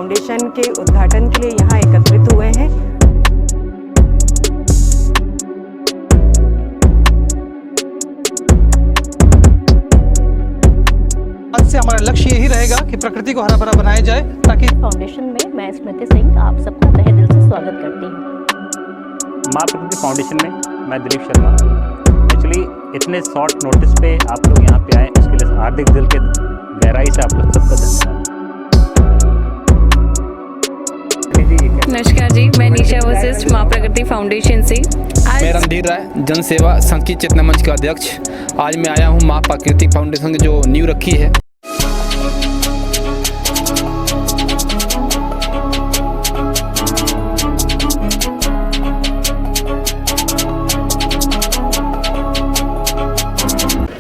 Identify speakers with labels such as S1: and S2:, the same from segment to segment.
S1: Foundation के उद्घाटन के लिए यहाँ एकत्रित हुए हैं।
S2: आज से हमारा लक्ष्य यही रहेगा कि प्रकृति को हरा भरा बनाया जाए, ताकि
S3: फाउंडेशन में मैं स्मृति सिंह आप सबका तहे दिल से स्वागत करती हूँ।
S4: माँ प्रकृति फाउंडेशन में मैं दिलीप शर्मा। एक्चुअली इतने शॉर्ट नोटिस पे आप लोग यहाँ पे आए, उसके लिए हार्दिक दिल के गहराई से आप लोग सबका धन्यवाद।
S5: नमस्कार जी, मैं निशा वशिष्ठ माँ प्रकृति फाउंडेशन से। आज
S6: मैं रणधीर राय जन सेवा संकीर्त चेतना मंच का अध्यक्ष। आज मैं आया हूँ माँ प्रकृति फाउंडेशन की जो नींव रखी है।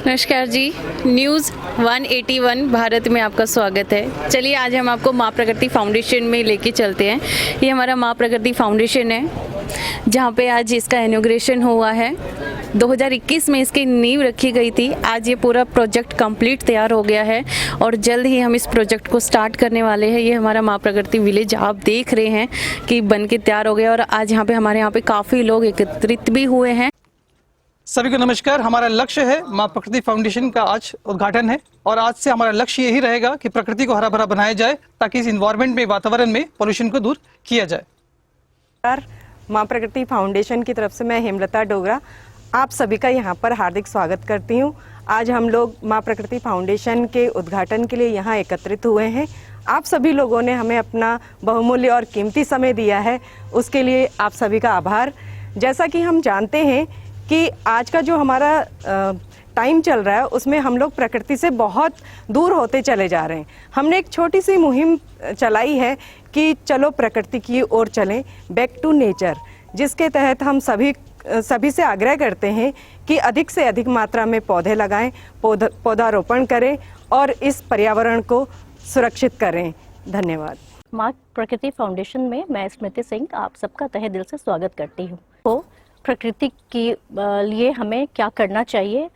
S5: नमस्कार जी, न्यूज़ 181 भारत में आपका स्वागत है। चलिए आज हम आपको माँ प्रकृति फाउंडेशन में लेके चलते हैं। ये हमारा माँ प्रकृति फाउंडेशन है, जहाँ पे आज इसका इनॉग्रेशन हुआ है। 2021 में इसकी नींव रखी गई थी। आज ये पूरा प्रोजेक्ट कंप्लीट तैयार हो गया है और जल्द ही हम इस प्रोजेक्ट को स्टार्ट करने वाले हैं। ये हमारा माँ प्रकृति विलेज आप देख रहे हैं कि बन के तैयार हो गया और आज हमारे यहाँ पे काफ़ी लोग एकत्रित भी हुए हैं।
S2: सभी को नमस्कार। हमारा लक्ष्य है माँ प्रकृति फाउंडेशन का आज उद्घाटन है और आज से हमारा लक्ष्य यही रहेगा कि प्रकृति को हरा भरा बनाया जाए, ताकि इस इन्वायरमेंट में, वातावरण में पोल्यूशन को दूर किया जाए।
S1: माँ प्रकृति फाउंडेशन की तरफ से मैं हेमलता डोगरा आप सभी का यहाँ पर हार्दिक स्वागत करती हूँ। आज हम लोग माँ प्रकृति फाउंडेशन के उद्घाटन के लिए यहाँ एकत्रित हुए हैं। आप सभी लोगों ने हमें अपना बहुमूल्य और कीमती समय दिया है, उसके लिए आप सभी का आभार। जैसा कि हम जानते हैं कि आज का जो हमारा टाइम चल रहा है, उसमें हम लोग प्रकृति से बहुत दूर होते चले जा रहे हैं। हमने एक छोटी सी मुहिम चलाई है कि चलो प्रकृति की ओर चलें, बैक टू नेचर, जिसके तहत हम सभी से आग्रह करते हैं कि अधिक से अधिक मात्रा में पौधे लगाएं, पौधारोपण करें और इस पर्यावरण को सुरक्षित करें। धन्यवाद।
S3: माँ प्रकृति फाउंडेशन में मैं स्मृति सिंह आप सबका तहे दिल से स्वागत करती हूँ। तो प्रकृति के लिए हमें क्या करना चाहिए,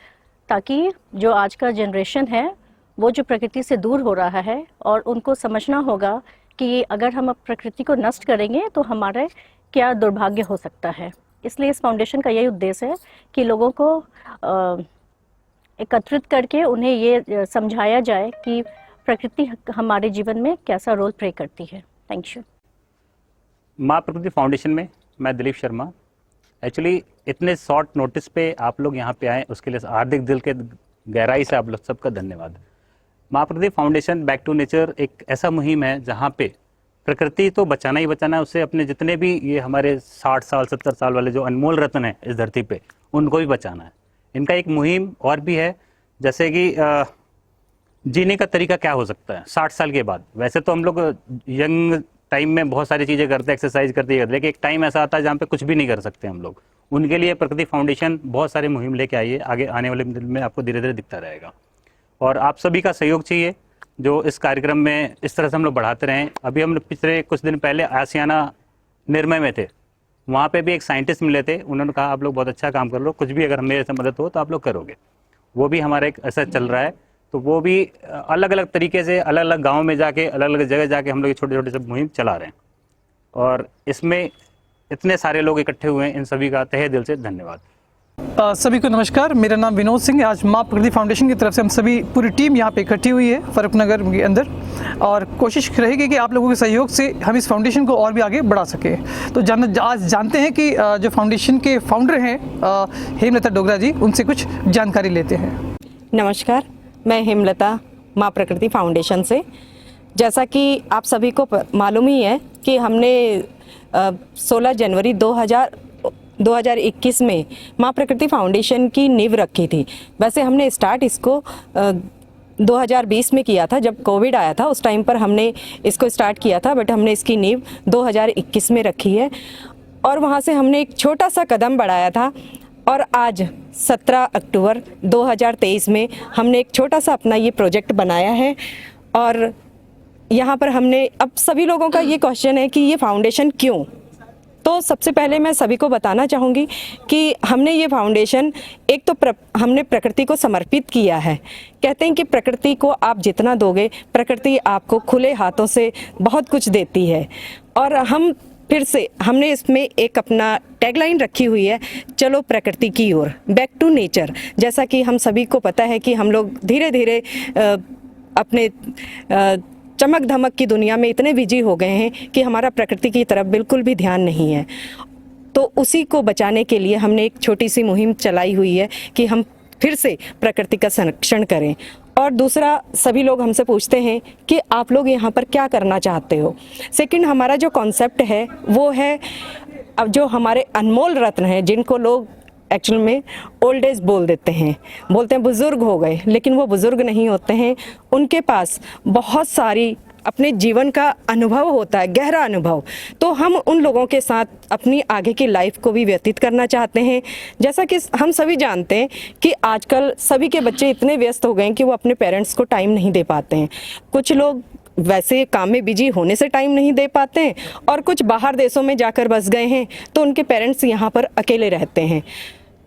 S3: ताकि जो आज का जनरेशन है वो जो प्रकृति से दूर हो रहा है, और उनको समझना होगा कि अगर हम अब प्रकृति को नष्ट करेंगे तो हमारे क्या दुर्भाग्य हो सकता है। इसलिए इस फाउंडेशन का यही उद्देश्य है कि लोगों को एकत्रित करके उन्हें ये समझाया जाए कि प्रकृति हमारे जीवन में कैसा रोल प्ले करती है। Thank you.
S4: माँ प्रकृति फाउंडेशन में मैं दिलीप शर्मा। एक्चुअली इतने शॉर्ट नोटिस पे आप लोग यहाँ पे आए, उसके लिए हार्दिक दिल के गहराई से आप लोग सबका धन्यवाद। माँ प्रकृति फाउंडेशन बैक टू नेचर एक ऐसा मुहिम है जहाँ पे प्रकृति तो बचाना ही बचाना है, उससे अपने जितने भी ये हमारे 60 साल 70 साल वाले जो अनमोल रत्न है इस धरती पे, उनको भी बचाना है। इनका एक मुहिम और भी है, जैसे कि जीने का तरीका क्या हो सकता है 60 साल के बाद। वैसे तो हम लोग यंग टाइम में बहुत सारी चीज़ें करते हैं, एक्सरसाइज करते हैं, लेकिन एक टाइम ऐसा आता है जहाँ पे कुछ भी नहीं कर सकते हम लोग। उनके लिए प्रकृति फाउंडेशन बहुत सारी मुहिम लेके आई है। आगे आने वाले दिन में आपको धीरे धीरे दिखता रहेगा और आप सभी का सहयोग चाहिए, जो इस कार्यक्रम में इस तरह से हम लोग बढ़ाते रहें। अभी हम पिछले कुछ दिन पहले आसियाना निर्मय में थे, वहाँ पे भी एक साइंटिस्ट मिले थे। उन्होंने कहा आप लोग बहुत अच्छा काम कर लो, कुछ भी अगर मेरे से मदद हो तो आप लोग करोगे। वो भी हमारा एक ऐसा चल रहा है, तो वो भी अलग अलग तरीके से अलग अलग गाँव में जाके, अलग अलग जगह जाके हम लोग छोटे छोटे सब मुहिम चला रहे हैं और इसमें इतने सारे लोग इकट्ठे हुए हैं। इन सभी का तहे दिल से धन्यवाद।
S2: सभी को नमस्कार। मेरा नाम विनोद सिंह है। आज माँ प्रकृति फाउंडेशन की तरफ से हम सभी पूरी टीम यहाँ पे इकट्ठी हुई है फरूखनगर के अंदर, और कोशिश रहेगी कि आप लोगों के सहयोग से हम इस फाउंडेशन को और भी आगे बढ़ा सकें। तो आज जानते हैं कि जो फाउंडेशन के फाउंडर हैं हेमलता डोगरा जी, उनसे कुछ जानकारी लेते हैं।
S1: नमस्कार, मैं हेमलता माँ प्रकृति फाउंडेशन से। जैसा कि आप सभी को मालूम ही है कि हमने 16 जनवरी 2021 में माँ प्रकृति फाउंडेशन की नींव रखी थी। वैसे हमने स्टार्ट इसको 2020 में किया था, जब कोविड आया था उस टाइम पर हमने इसको स्टार्ट किया था, बट हमने इसकी नींव 2021 में रखी है और वहाँ से हमने एक छोटा सा कदम बढ़ाया था और आज 17 अक्टूबर 2023 में हमने एक छोटा सा अपना ये प्रोजेक्ट बनाया है। और यहाँ पर हमने, अब सभी लोगों का ये क्वेश्चन है कि ये फाउंडेशन क्यों, तो सबसे पहले मैं सभी को बताना चाहूँगी कि हमने ये फाउंडेशन एक तो हमने प्रकृति को समर्पित किया है। कहते हैं कि प्रकृति को आप जितना दोगे प्रकृति आपको खुले हाथों से बहुत कुछ देती है। और हम फिर से हमने इसमें एक अपना टैगलाइन रखी हुई है, चलो प्रकृति की ओर, बैक टू नेचर। जैसा कि हम सभी को पता है कि हम लोग धीरे धीरे अपने चमक धमक की दुनिया में इतने बिजी हो गए हैं कि हमारा प्रकृति की तरफ बिल्कुल भी ध्यान नहीं है। तो उसी को बचाने के लिए हमने एक छोटी सी मुहिम चलाई हुई है कि हम फिर से प्रकृति का संरक्षण करें। और दूसरा, सभी लोग हमसे पूछते हैं कि आप लोग यहाँ पर क्या करना चाहते हो। सेकंड, हमारा जो कॉन्सेप्ट है वो है, अब जो हमारे अनमोल रत्न हैं जिनको लोग एक्चुअल में ओल्ड एज बोलते हैं बुज़ुर्ग हो गए, लेकिन वो बुज़ुर्ग नहीं होते हैं। उनके पास बहुत सारी अपने जीवन का अनुभव होता है, गहरा अनुभव। तो हम उन लोगों के साथ अपनी आगे की लाइफ को भी व्यतीत करना चाहते हैं। जैसा कि हम सभी जानते हैं कि आजकल सभी के बच्चे इतने व्यस्त हो गए हैं कि वो अपने पेरेंट्स को टाइम नहीं दे पाते हैं। कुछ लोग वैसे काम में बिजी होने से टाइम नहीं दे पाते हैं और कुछ बाहर देशों में जाकर बस गए हैं, तो उनके पेरेंट्स यहाँ पर अकेले रहते हैं।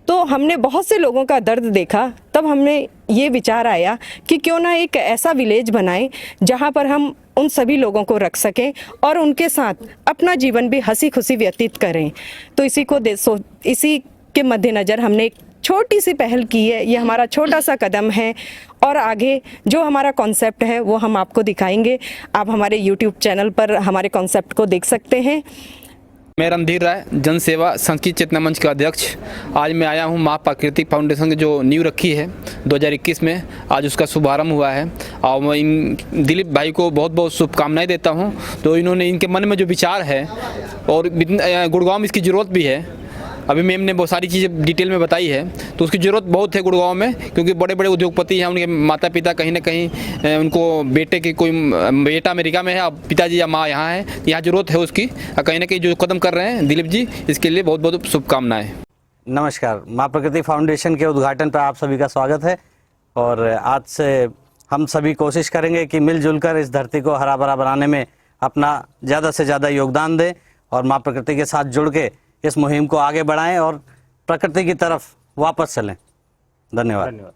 S1: तो हमने बहुत से लोगों का दर्द देखा, तब हमने ये विचार आया कि क्यों ना एक ऐसा विलेज बनाएं जहाँ पर हम उन सभी लोगों को रख सकें और उनके साथ अपना जीवन भी हंसी खुशी व्यतीत करें। तो इसी के मद्देनज़र हमने एक छोटी सी पहल की है। ये हमारा छोटा सा कदम है और आगे जो हमारा कॉन्सेप्ट है वो हम आपको दिखाएंगे। आप हमारे YouTube चैनल पर हमारे कॉन्सेप्ट को देख सकते हैं।
S6: मैं रणधीर राय, जन सेवा संस्कृत चेतना मंच का अध्यक्ष। आज मैं आया हूँ माँ प्राकृतिक फाउंडेशन की जो नींव रखी है 2021 में, आज उसका शुभारंभ हुआ है। और मैं इन दिलीप भाई को बहुत बहुत शुभकामनाएं देता हूँ। तो इन्होंने, इनके मन में जो विचार है, और गुड़गांव में इसकी ज़रूरत भी है। अभी मैम ने बहुत सारी चीज़ें डिटेल में बताई है, तो उसकी ज़रूरत बहुत है गुड़गांव में, क्योंकि बड़े बड़े उद्योगपति हैं, उनके माता पिता कहीं ना कहीं उनको बेटे की, कोई बेटा अमेरिका में है, अब पिताजी या माँ यहाँ है, यहाँ ज़रूरत है उसकी। कहीं ना कहीं जो कदम कर रहे हैं दिलीप जी, इसके लिए बहुत बहुत शुभकामनाएँ।
S7: नमस्कार, माँ प्रकृति फाउंडेशन के उद्घाटन पर आप सभी का स्वागत है। और आज से हम सभी कोशिश करेंगे कि मिलजुल कर इस धरती को हरा भरा बनाने में अपना ज़्यादा से ज़्यादा योगदान दें और माँ प्रकृति के साथ जुड़ के इस मुहिम को आगे बढ़ाएं और प्रकृति की तरफ वापस चलें। धन्यवाद।